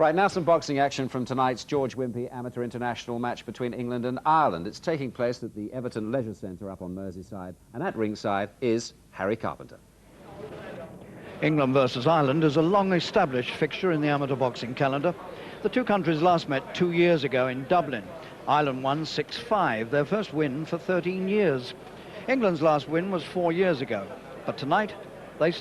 Right, now some boxing action from tonight's George Wimpey Amateur International match between England and Ireland. It's taking place at the Everton Leisure Centre up on Merseyside, and at ringside is Harry Carpenter. England versus Ireland is a long-established fixture in the amateur boxing calendar. The two countries last met 2 years ago in Dublin. Ireland won 6-5, their first win for 13 years. England's last win was 4 years ago, but tonight they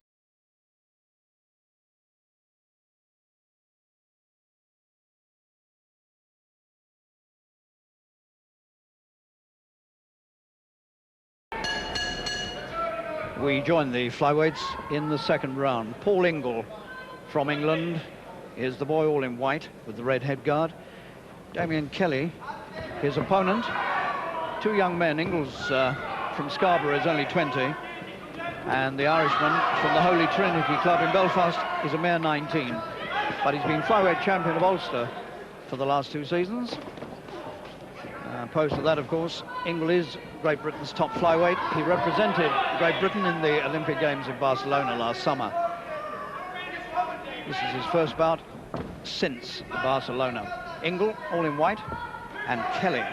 We join the flyweights in the second round. Paul Ingle from England is the boy all in white with the red headguard. Damaen Kelly, his opponent. Two young men. Ingle's from Scarborough is only 20, and the Irishman from the Holy Trinity Club in Belfast is a mere 19. But he's been flyweight champion of Ulster for the last 2 seasons. Opposed to that, of course, Ingle is Great Britain's top flyweight. He represented Great Britain in the Olympic Games in Barcelona last summer. This is his first bout since Barcelona. Ingle, all in white, and Kelly.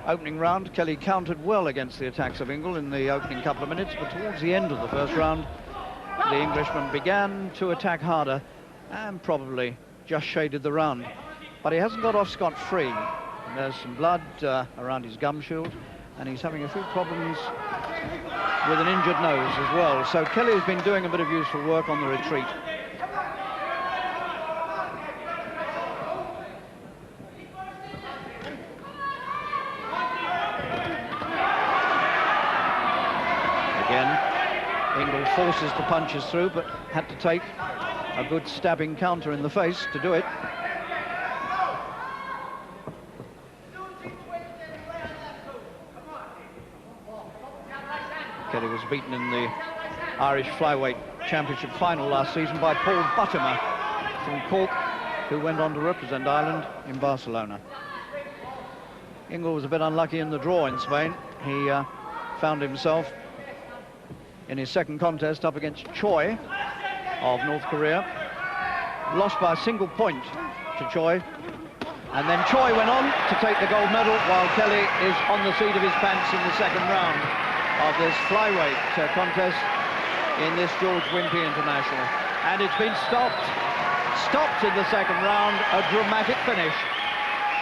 Opening round, Kelly countered well against the attacks of Ingle in the opening couple of minutes, but towards the end of the first round, the Englishman began to attack harder and probably just shaded the round. But he hasn't got off scot-free. There's some blood around his gum shield, and he's having a few problems with an injured nose as well. So Kelly has been doing a bit of useful work on the retreat. Again, Ingle forces the punches through, but had to take a good stabbing counter in the face to do it. Kelly was beaten in the Irish Flyweight Championship final last season by Paul Buttimer from Cork, who went on to represent Ireland in Barcelona. Ingle was a bit unlucky in the draw in Spain. He found himself in his second contest up against Choi of North Korea. Lost by a single point to Choi. And then Choi went on to take the gold medal, while Kelly is on the seat of his pants in the second round of this flyweight contest in this George Wimpey International. And it's been stopped in the second round. A dramatic finish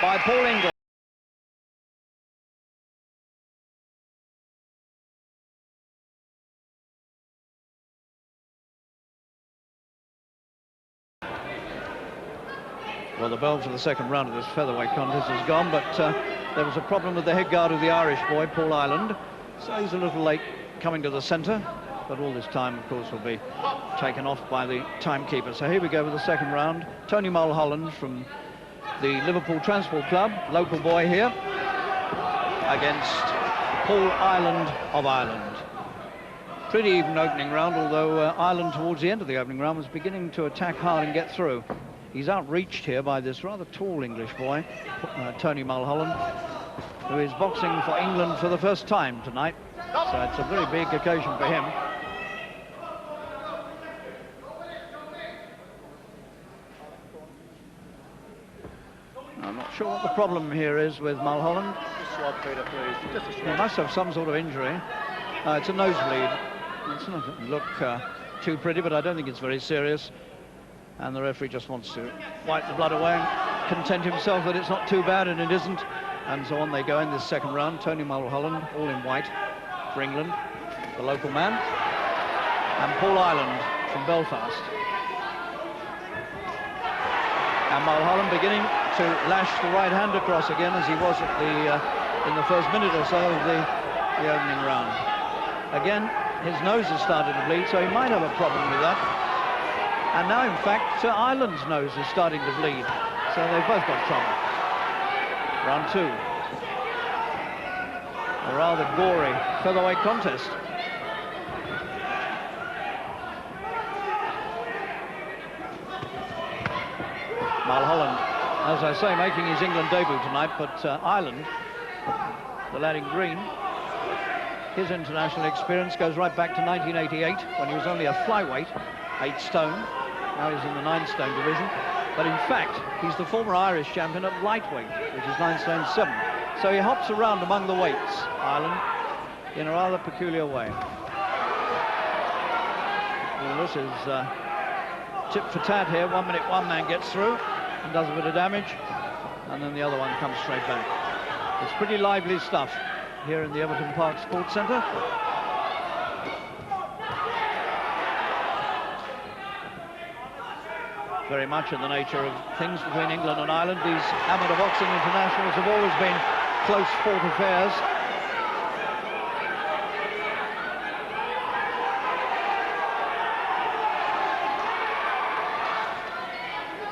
by Paul Ingle. Well, the bell for the second round of this featherweight contest is gone, but there was a problem with the headguard of the Irish boy, Paul Ireland. So he's a little late coming to the centre, but all this time, of course, will be taken off by the timekeeper. So here we go with the second round. Tony Mulholland from the Liverpool Transport Club, local boy here, against Paul Ireland of Ireland. Pretty even opening round, although Ireland towards the end of the opening round was beginning to attack hard and get through. He's outreached here by this rather tall English boy, Tony Mulholland, who is boxing for England for the first time tonight. So it's a very big occasion for him. I'm not sure what the problem here is with Mulholland. He must have some sort of injury. It's a nosebleed. It doesn't look too pretty, but I don't think it's very serious. And the referee just wants to wipe the blood away and content himself that it's not too bad, and it isn't. And so on they go in this second round. Tony Mulholland, all in white for England, the local man. And Paul Ireland from Belfast. And Mulholland beginning to lash the right hand across again, as he was at in the first minute or so of the opening round. Again, his nose has started to bleed, so he might have a problem with that. And now, in fact, Ireland's nose is starting to bleed. So they've both got trouble. Round two. A rather gory featherweight contest. Mulholland, as I say, making his England debut tonight, but Ireland, the lad in green, his international experience goes right back to 1988, when he was only a flyweight, 8 stone. Now he's in the 9 stone division. but in fact, he's the former Irish champion at lightweight, which is 9 stone 7. So he hops around among the weights, Ireland, in a rather peculiar way. Holness is tit for tat here. 1 minute, one man gets through and does a bit of damage, and then the other one comes straight back. It's pretty lively stuff here in the Everton Park Sports Centre. Very much in the nature of things between England and Ireland. These amateur boxing internationals have always been close fought affairs.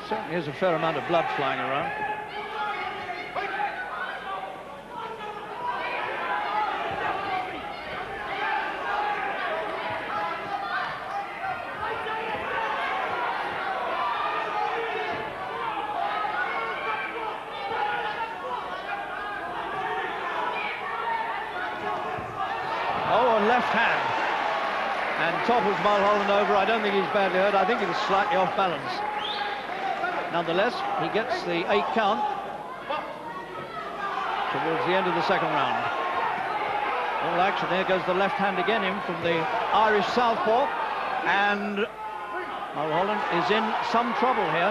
Certainly is a fair amount of blood flying around. Left hand, and topples Mulholland over. I don't think he's badly hurt. I think he was slightly off balance. Nonetheless, he gets the 8 count towards the end of the second round. All action. There goes the left hand again in from the Irish southpaw, and Mulholland is in some trouble here.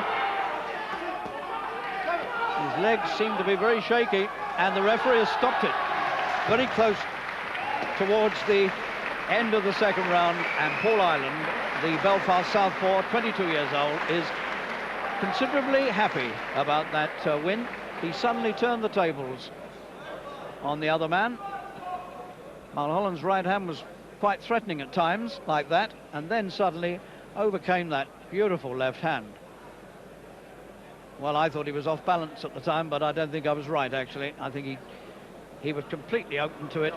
His legs seem to be very shaky, and the referee has stopped it very close towards the end of the second round, and Paul Ireland, the Belfast southpaw, 22 years old, is considerably happy about that win. He suddenly turned the tables on the other man. Mulholland's right hand was quite threatening at times, like that, and then suddenly overcame that beautiful left hand. Well, I thought he was off balance at the time, but I don't think I was right, actually. I think he was completely open to it.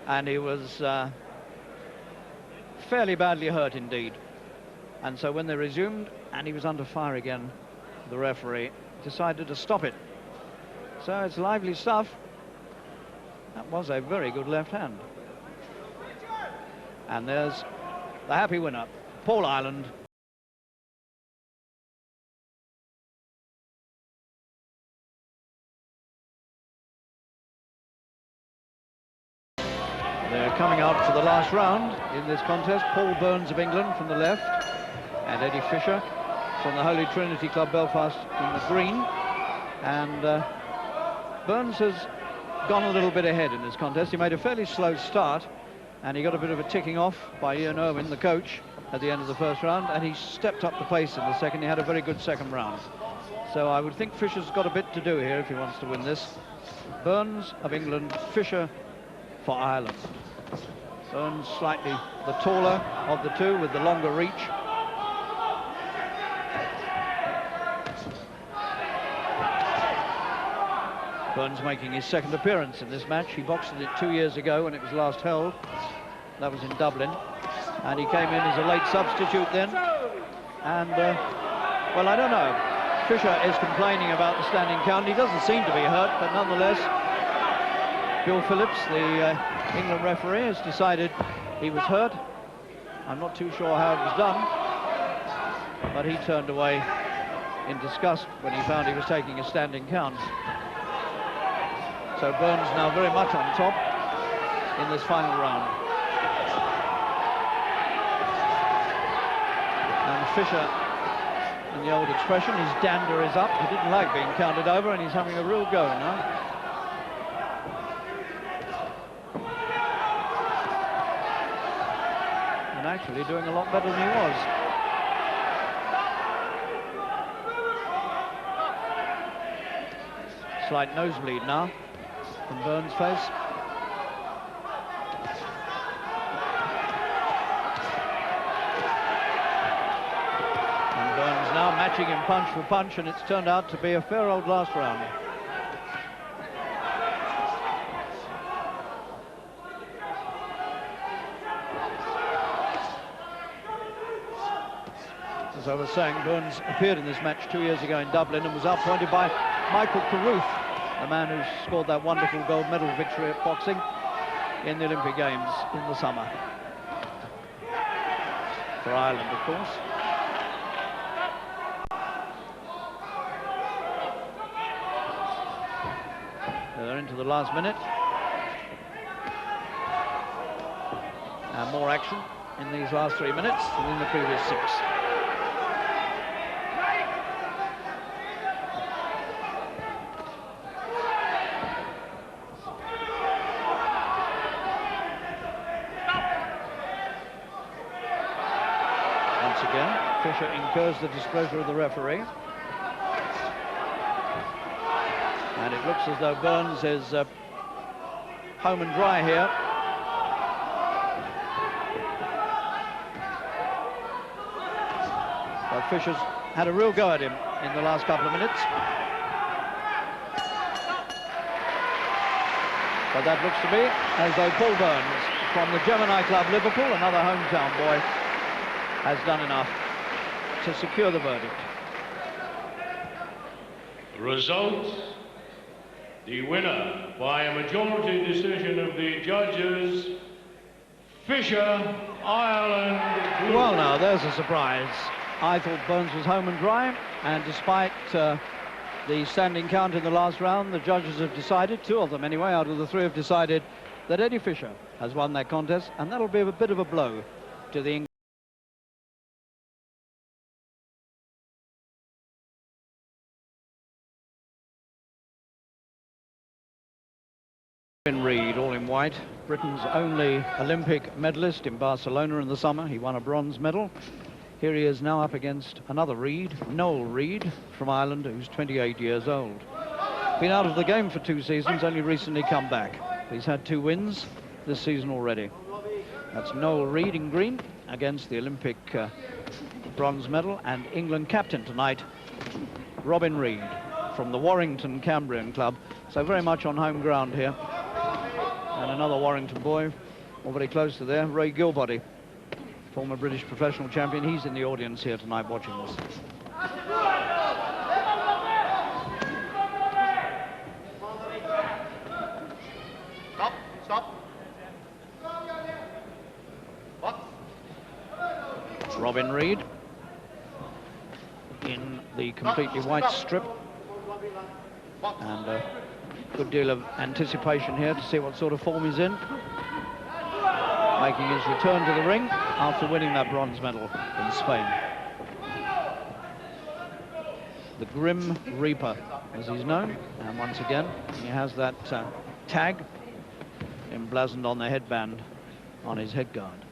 And he was fairly badly hurt indeed. And so when they resumed, and he was under fire again, the referee decided to stop it. So it's lively stuff. That was a very good left hand. And there's the happy winner, Paul Ireland. They're coming out for the last round in this contest. Paul Burns of England from the left, and Eddie Fisher from the Holy Trinity Club Belfast in the green. And Burns has gone a little bit ahead in this contest. He made a fairly slow start, and he got a bit of a ticking off by Ian Irwin, the coach, at the end of the first round, and he stepped up the pace in the second. He had a very good second round. So I would think Fisher's got a bit to do here if he wants to win this. Burns of England, Fisher for Ireland. Burns slightly the taller of the two with the longer reach. Burns making his second appearance in this match. He boxed in it 2 years ago when it was last held. That was in Dublin. And he came in as a late substitute then. And, well, I don't know. Fisher is complaining about the standing count. He doesn't seem to be hurt, but nonetheless, Bill Phillips, the England referee, has decided he was hurt. I'm not too sure how it was done, but he turned away in disgust when he found he was taking a standing count. So Burns now very much on top in this final round. And Fisher, in the old expression, his dander is up. He didn't like being counted over, and he's having a real go now. Actually doing a lot better than he was. Slight nosebleed now from Burns' face. And Burns now matching him punch for punch, and it's turned out to be a fair old last round. As I was saying, Burns appeared in this match 2 years ago in Dublin and was outpointed by Michael Carruth, the man who scored that wonderful gold medal victory at boxing in the Olympic Games in the summer. For Ireland, of course. We're into the last minute. And more action in these last 3 minutes than in the previous 6. Once again, Fisher incurs the displeasure of the referee. And it looks as though Burns is home and dry here. But Fisher's had a real go at him in the last couple of minutes. But that looks to me as though Paul Burns from the Gemini Club Liverpool, another hometown boy, has done enough to secure the verdict. Result, the winner by a majority decision of the judges, Fisher, Ireland. Well, now, there's a surprise. I thought Burns was home and dry, and despite the standing count in the last round, the judges have decided, 2 of them anyway, out of the 3 have decided that Eddie Fisher has won that contest, and that'll be a bit of a blow to the English. Reid, all in white, Britain's only Olympic medalist in Barcelona in the summer. He won a bronze medal. Here he is now up against another Reid, Noel Reid from Ireland, who's 28 years old. Been out of the game for 2 seasons, only recently come back. He's had 2 wins this season already. That's Noel Reid in green against the Olympic bronze medal, and England captain tonight, Robin Reid from the Warrington Cambrian Club. So very much on home ground here. And another Warrington boy, all very close to there, Ray Gilbody, former British professional champion. He's in the audience here tonight watching this. Stop. Robin Reid in the completely white strip. And a good deal of anticipation here to see what sort of form he's in. Making his return to the ring after winning that bronze medal in Spain. The Grim Reaper, as he's known. And once again, he has that tag emblazoned on the headband on his headguard.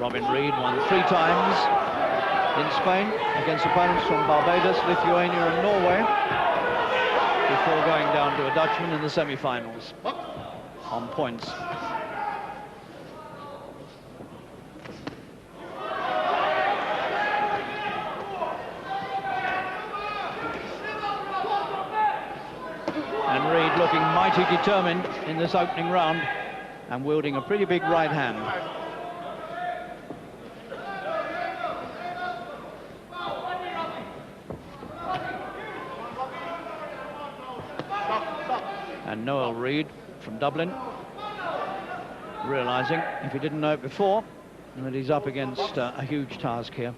Robin Reid won 3 times in Spain against opponents from Barbados, Lithuania and Norway before going down to a Dutchman in the semi-finals on points. And Reid looking mighty determined in this opening round and wielding a pretty big right hand. And Noel Reid from Dublin, realising, if he didn't know it before, that he's up against a huge task here.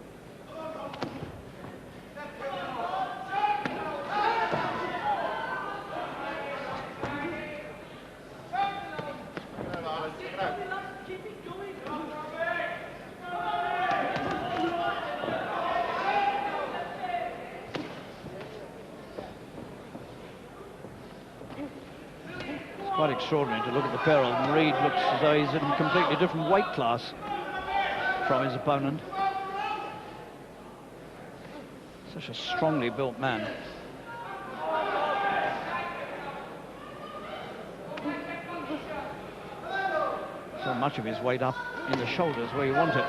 Quite extraordinary to look at the pair of them. Reid looks as though he's in a completely different weight class from his opponent. Such a strongly built man. So much of his weight up in the shoulders where you want it.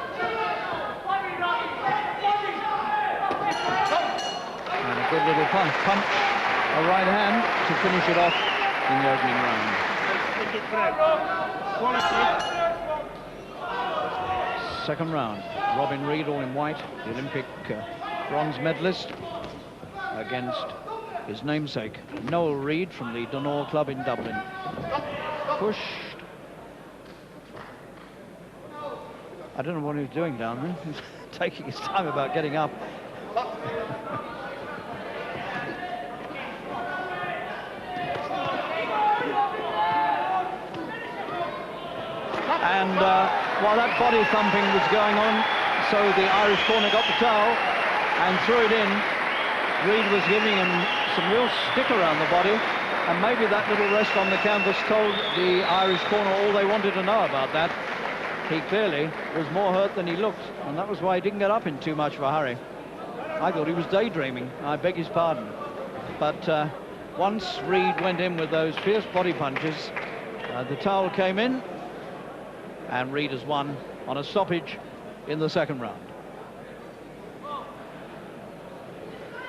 And a good little punch, a right hand to finish it off in the opening round. Second round, Robin Reid, all in white, the Olympic bronze medalist, against his namesake, Noel Reid, from the Donovan club in Dublin. Pushed. I don't know what he was doing down there. He's taking his time about getting up. And while that body thumping was going on, so the Irish corner got the towel and threw it in. Reid was giving him some real stick around the body, and maybe that little rest on the canvas told the Irish corner all they wanted to know about that. He clearly was more hurt than he looked, and that was why he didn't get up in too much of a hurry. I thought he was daydreaming, I beg his pardon. But once Reid went in with those fierce body punches, the towel came in, and Reid has won on a stoppage in the second round.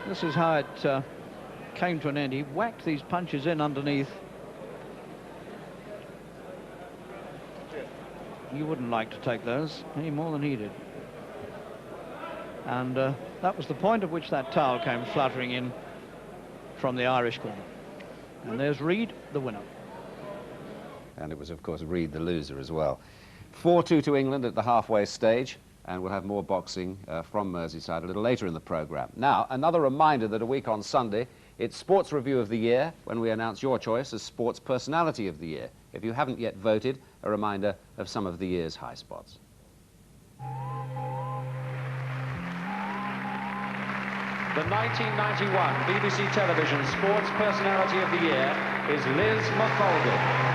This is how it came to an end. He whacked these punches in underneath. You wouldn't like to take those any more than he did. And that was the point at which that towel came fluttering in from the Irish corner. And there's Reid, the winner. And it was, of course, Reid, the loser, as well. 4-2 to England at the halfway stage, and we'll have more boxing from Merseyside a little later in the programme. Now, another reminder that a week on Sunday, it's Sports Review of the Year, when we announce your choice as Sports Personality of the Year. If you haven't yet voted, a reminder of some of the year's high spots. The 1991 BBC Television Sports Personality of the Year is Liz McColgan.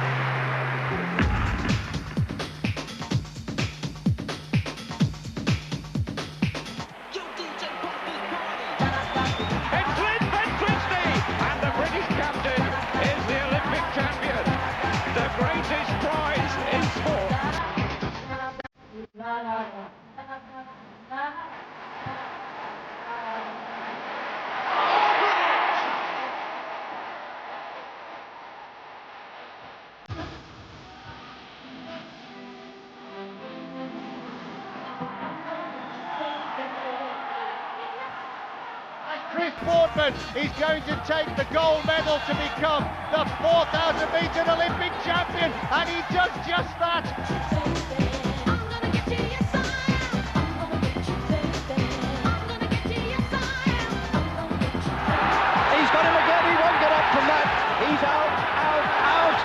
He's going to take the gold medal to become the 4,000-metre Olympic champion, and he does just that. He's got him again. He won't get up from that. He's out, out, out.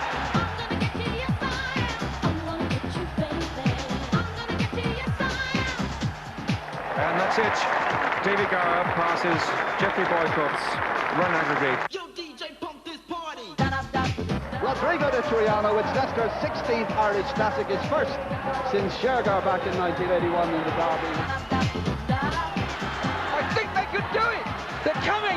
And that's it. Davy Gara passes Jeffrey Boycott's run aggregate. Yo, DJ, pump this party! Rodrigo de Triano, it's Leicester's 16th Irish Classic, his first since Shergar back in 1981 in the Derby. I think they could do it! They're coming,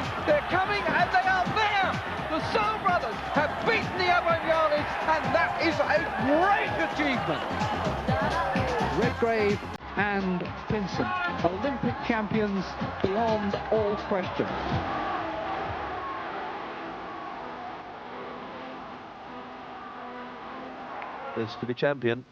and they are there! The Soul Brothers have beaten the Avant-Gardists, and that is a great achievement! Redgrave and Vincent, Olympic champions beyond all question. Is to be champion.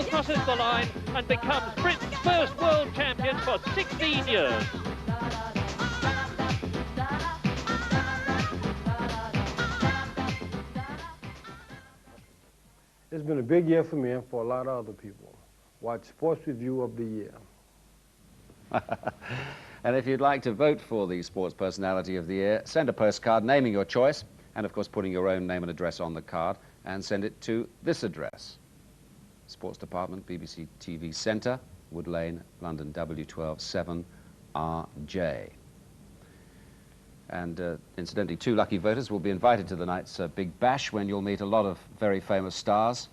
Crosses the line and becomes Britain's first world champion for 16 years. It's been a big year for me and for a lot of other people. Watch Sports Review of the Year. And if you'd like to vote for the Sports Personality of the Year, send a postcard naming your choice, and of course putting your own name and address on the card, and send it to this address. Sports Department, BBC TV Centre, Wood Lane, London, W12 7RJ. And incidentally, 2 lucky voters will be invited to the night's Big Bash, when you'll meet a lot of very famous stars.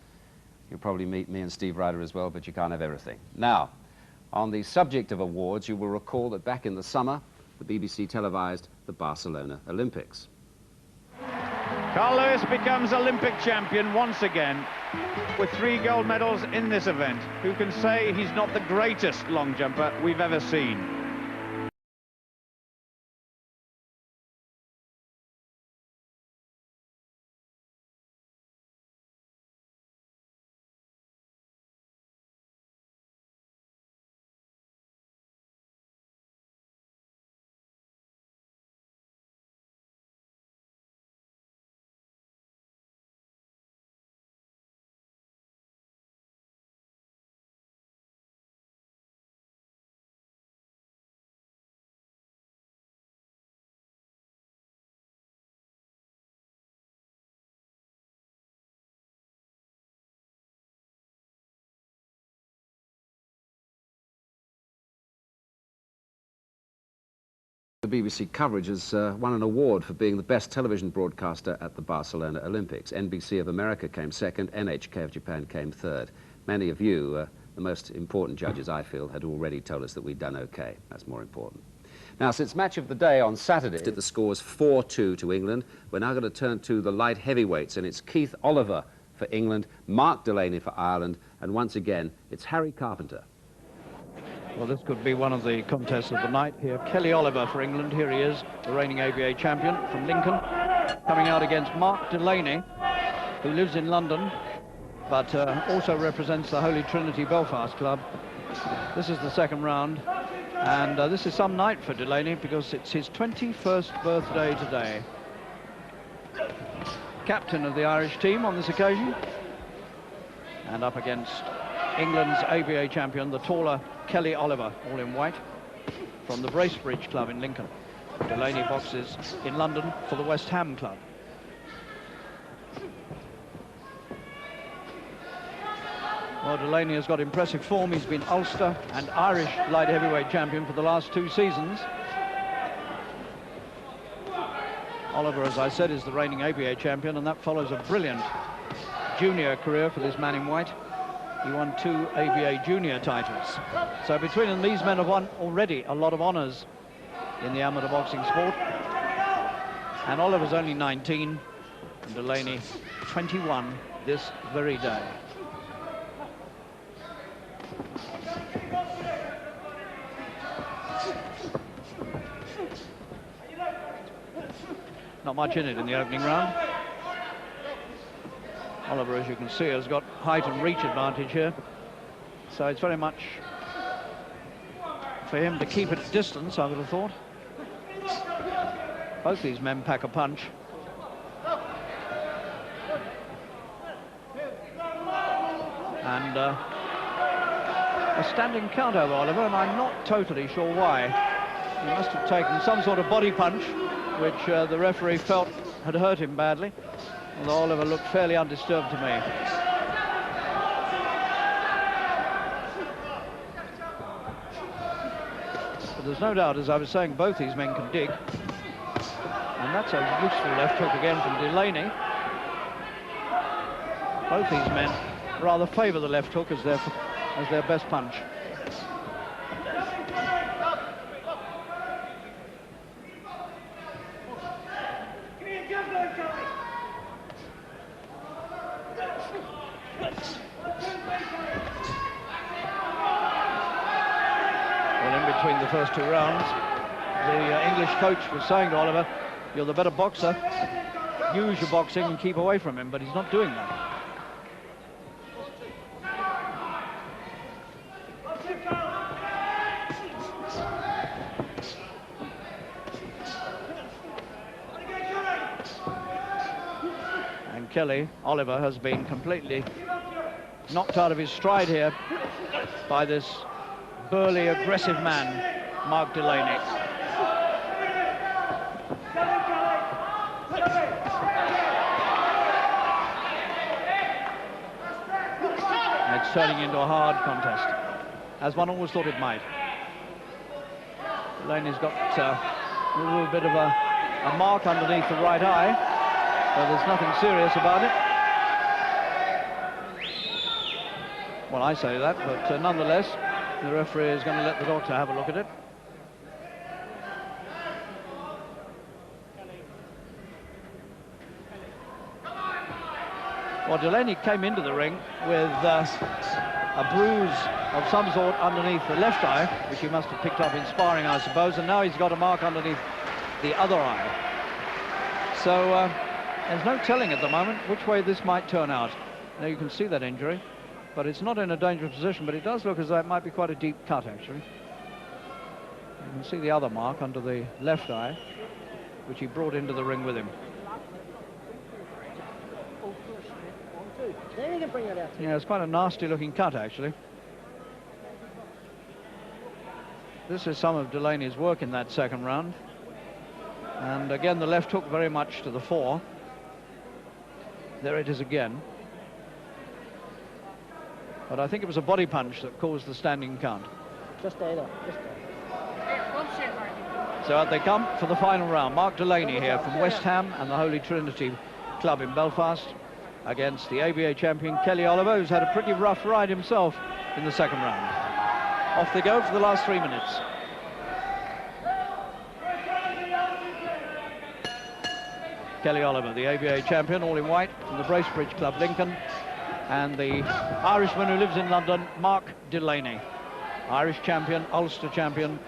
You'll probably meet me and Steve Ryder as well, but you can't have everything. Now, on the subject of awards, you will recall that back in the summer, the BBC televised the Barcelona Olympics. Carl Lewis becomes Olympic champion once again, with 3 gold medals in this event. Who can say he's not the greatest long jumper we've ever seen? The BBC coverage has won an award for being the best television broadcaster at the Barcelona Olympics. NBC of America came second, NHK of Japan came third. Many of you, the most important judges, I feel, had already told us that we'd done okay. That's more important. Now, since match of the day on Saturday, the score's 4-2 to England, we're now going to turn to the light heavyweights, and it's Keith Oliver for England, Mark Delaney for Ireland, and once again, it's Harry Carpenter. Well, this could be one of the contests of the night here. Kelly Oliver for England. Here he is, the reigning ABA champion from Lincoln, coming out against Mark Delaney, who lives in London, but also represents the Holy Trinity Belfast club. This is the second round, and this is some night for Delaney because it's his 21st birthday today. Captain of the Irish team on this occasion, and up against England's ABA champion, the taller Kelly Oliver, all in white, from the Bracebridge club in Lincoln. Delaney boxes in London for the West Ham club. Well, Delaney has got impressive form. He's been Ulster and Irish light heavyweight champion for the last 2 seasons. Oliver, as I said, is the reigning ABA champion, and that follows a brilliant junior career for this man in white. He won 2 ABA junior titles. So between them, these men have won already a lot of honours in the amateur boxing sport. And Oliver's only 19, and Delaney 21 this very day. Not much in it in the opening round. Oliver, as you can see, has got height and reach advantage here. So it's very much for him to keep at distance, I would have thought. Both these men pack a punch. And a standing count over Oliver, and I'm not totally sure why. He must have taken some sort of body punch, which the referee felt had hurt him badly. Although Oliver looked fairly undisturbed to me. But there's no doubt, as I was saying, both these men can dig. And that's a useful left hook again from Delaney. Both these men rather favour the left hook as their best punch. Between the first 2 rounds, the English coach was saying to Oliver, "You're the better boxer, use your boxing and keep away from him," but he's not doing that. And Kelly Oliver has been completely knocked out of his stride here by this burly, aggressive man, Mark Delaney. And it's turning into a hard contest, as one always thought it might. Delaney's got a little bit of a mark underneath the right eye, but there's nothing serious about it. Well, I say that, but nonetheless, the referee is going to let the doctor have a look at it. Well, Delaney came into the ring with a bruise of some sort underneath the left eye, which he must have picked up in sparring, I suppose, and now he's got a mark underneath the other eye. So there's no telling at the moment which way this might turn out. Now you can see that injury, but it's not in a dangerous position, but it does look as though it might be quite a deep cut, actually. You can see the other mark under the left eye, which he brought into the ring with him. Then you can bring it out. Yeah, it's quite a nasty looking cut, actually. This is some of Delaney's work in that second round. And again, the left hook very much to the fore. There it is again. But I think it was a body punch that caused the standing count. Just stay there. Just stay. So out they come for the final round. Mark Delaney here from West Ham and the Holy Trinity Club in Belfast, against the ABA champion Kelly Oliver, who's had a pretty rough ride himself in the second round. Off they go for the last 3 minutes. Kelly Oliver, the ABA champion, all in white, from the Bracebridge Club, Lincoln, and the Irishman who lives in London, Mark Delaney. Irish champion, Ulster champion,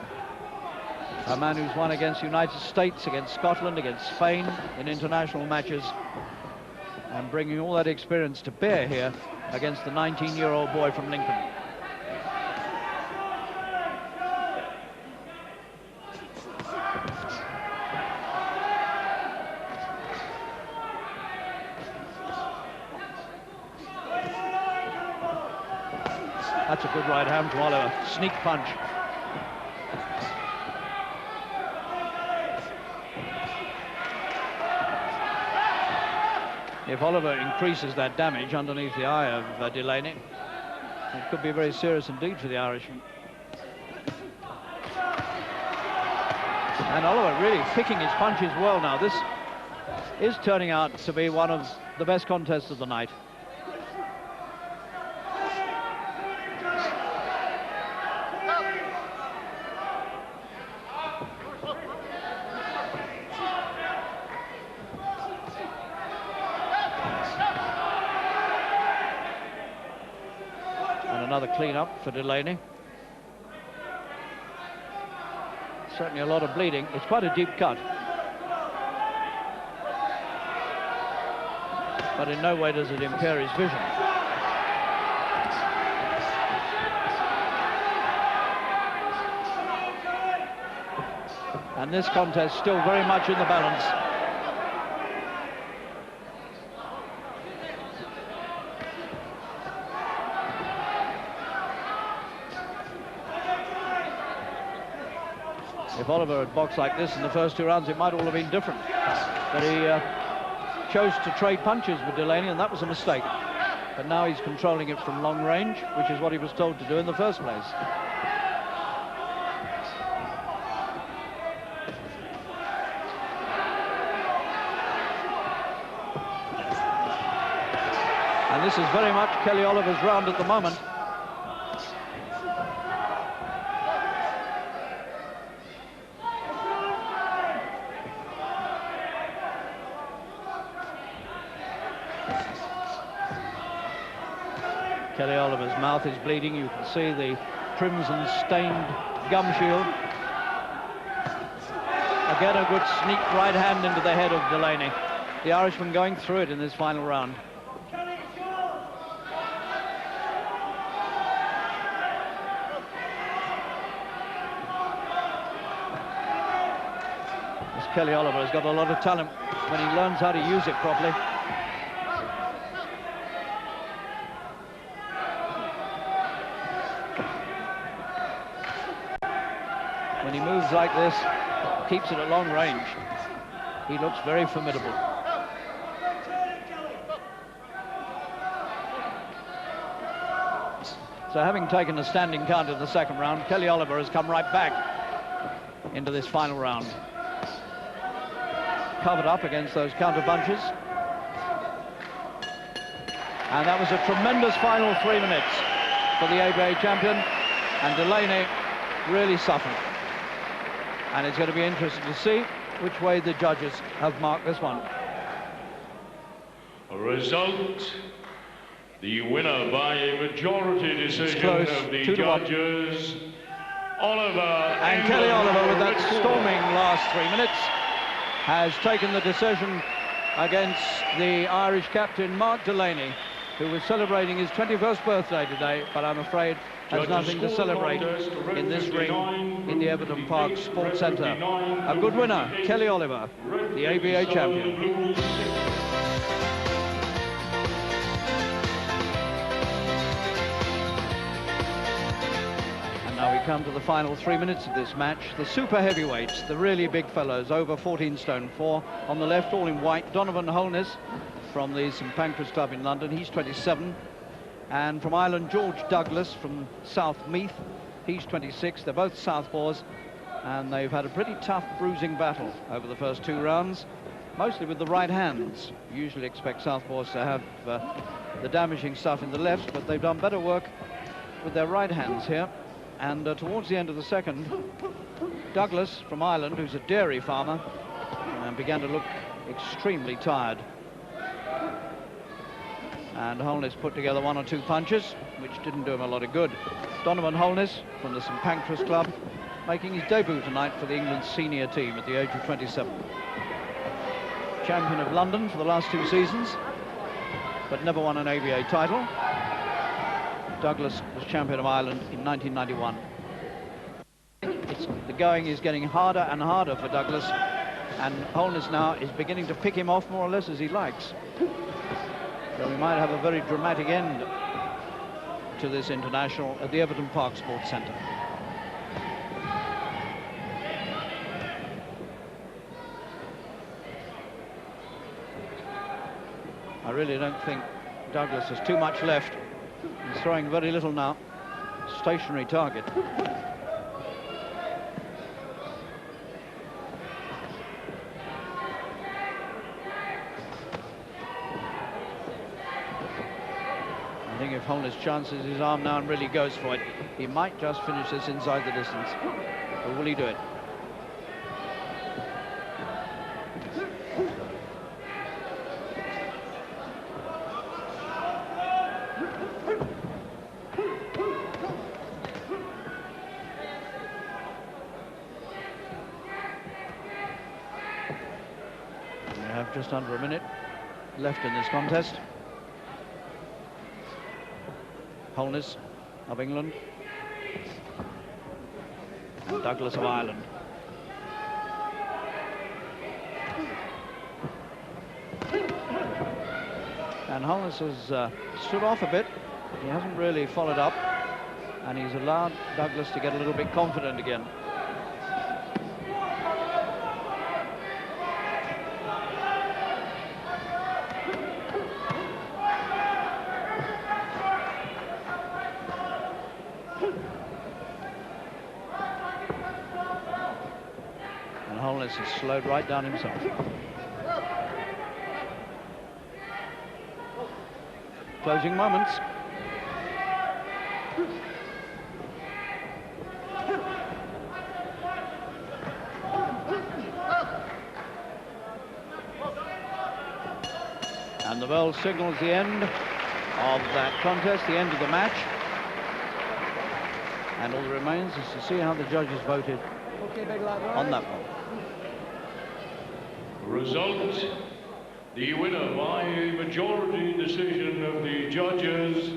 a man who's won against the United States, against Scotland, against Spain in international matches, and bringing all that experience to bear here against the 19-year-old boy from Lincoln. That's a good right hand from Oliver. Sneak punch. If Oliver increases that damage underneath the eye of Delaney, it could be very serious indeed for the Irishman. And Oliver really picking his punches well now. This is turning out to be one of the best contests of the night. Another clean-up for Delaney. Certainly a lot of bleeding. It's quite a deep cut. But in no way does it impair his vision. And this contest still very much in the balance. If Oliver had boxed like this in the first 2 rounds, it might all have been different. But he chose to trade punches with Delaney, and that was a mistake. But now he's controlling it from long range, which is what he was told to do in the first place. And this is very much Kelly Oliver's round at the moment. Kelly Oliver's mouth is bleeding. You can see the crimson-stained gum shield. Again, a good sneak right hand into the head of Delaney. The Irishman going through it in this final round. This Kelly Oliver has got a lot of talent when he learns how to use it properly. When he moves like this, keeps it at long range, he looks very formidable. So having taken a standing count in the second round, Kelly Oliver has come right back into this final round. Covered up against those counter punches. And that was a tremendous final 3 minutes for the ABA champion. And Delaney really suffered. And it's going to be interesting to see which way the judges have marked this one. A result, the winner by a majority decision close, of the 2-1. judges, Oliver. And Kelly Oliver, with that storming last 3 minutes, has taken the decision against the Irish captain, Mark Delaney, who was celebrating his 21st birthday today, but I'm afraid has nothing to celebrate in this ring in the Everton Park Sports Centre. A good winner, Kelly Oliver, the ABA champion. And now we come to the final 3 minutes of this match. The super heavyweights, the really big fellows, over 14 stone 4. On the left, all in white, Donovan Holness from the St Pancras Club in London. He's 27. And from Ireland, George Douglas from South Meath. He's 26. They're both southpaws, and they've had a pretty tough bruising battle over the first 2 rounds, mostly with the right hands. You usually expect southpaws to have the damaging stuff in the left, but they've done better work with their right hands here. And towards the end of the second, Douglas from Ireland, who's a dairy farmer, began to look extremely tired. And Holness put together 1 or 2 punches, which didn't do him a lot of good. Donovan Holness from the St Pancras Club, making his debut tonight for the England senior team at the age of 27. Champion of London for the last 2 seasons, but never won an ABA title. Douglas was champion of Ireland in 1991. The going is getting harder and harder for Douglas, and Holness now is beginning to pick him off more or less as he likes. So we might have a very dramatic end to this international at the Everton Park Sports Centre. I really don't think Douglas has too much left. He's throwing very little now. Stationary target. I think if Holness chances his arm now and really goes for it, he might just finish this inside the distance. Or will he do it? We have just under a minute left in this contest. Holness of England, and Douglas of Ireland. And Holness has stood off a bit. He hasn't really followed up, and he's allowed Douglas to get a little bit confident again. Holness has slowed right down himself. Closing moments. And the bell signals the end of that contest, the end of the match. And all that remains is to see how the judges voted on that one. Result, the winner by a majority decision of the judges,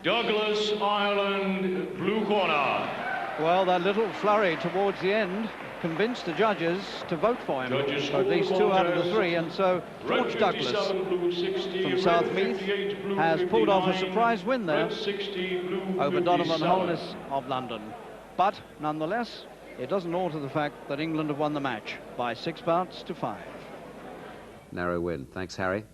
Douglas, Ireland, blue corner. Well, that little flurry towards the end convinced the judges to vote for him, at least 2 out of the 3, and so George Douglas from South Meath has pulled off a surprise win there over Donovan Holness of London. But nonetheless, it doesn't alter the fact that England have won the match by 6 bouts to 5. Narrow win. Thanks, Harry.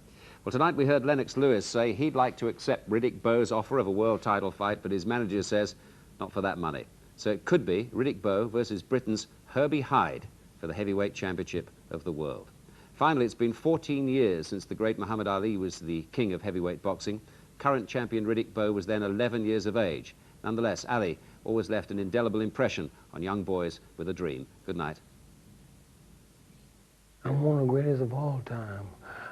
Well, tonight we heard Lennox Lewis say he'd like to accept Riddick Bowe's offer of a world title fight, but his manager says not for that money. So it could be Riddick Bowe versus Britain's Herbie Hyde for the heavyweight championship of the world. Finally, it's been 14 years since the great Muhammad Ali was the king of heavyweight boxing. Current champion Riddick Bowe was then 11 years of age. Nonetheless, Ali always left an indelible impression on young boys with a dream. Good night. I'm one of the greatest of all time.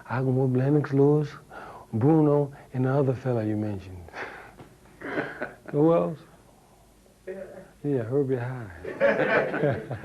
I can whoop Lennox Lewis, Bruno, and the other fella you mentioned. Who else? Yeah, Herbie Hyde.